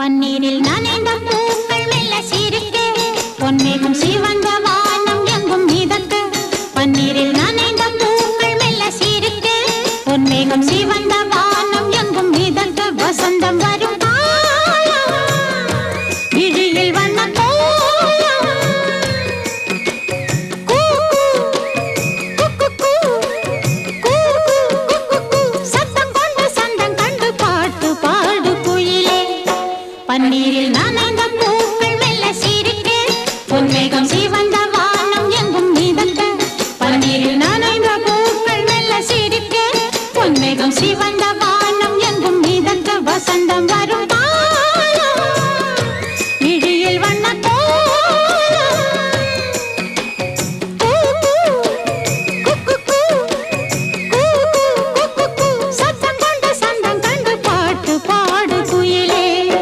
பன்னீரில் நனைந்த பூக்கள் மெல்ல சிரிக்க பொன்மேகம் சிவந்த வானம் எங்கும் மிதக்க பன்னீரில் நனைந்த பூக்கள் மெல்ல சிரிக்க பொன்மேகம் சிவந்த வானம் எங்கும் மிதக்க வசந்தம் வரும் விழியில் வண்ண பன்னீரில் நனைந்த பூக்கள் மெல்ல சிரிக்க பொன்மேகம் சிவந்த வானம் எங்கும் மிதக்க பன்னீரில் நனைந்த பூக்கள் மெல்ல சிரிக்க பொன்மேகம் சிவந்த வானம் எங்கும் மிதக்க வசந்தம்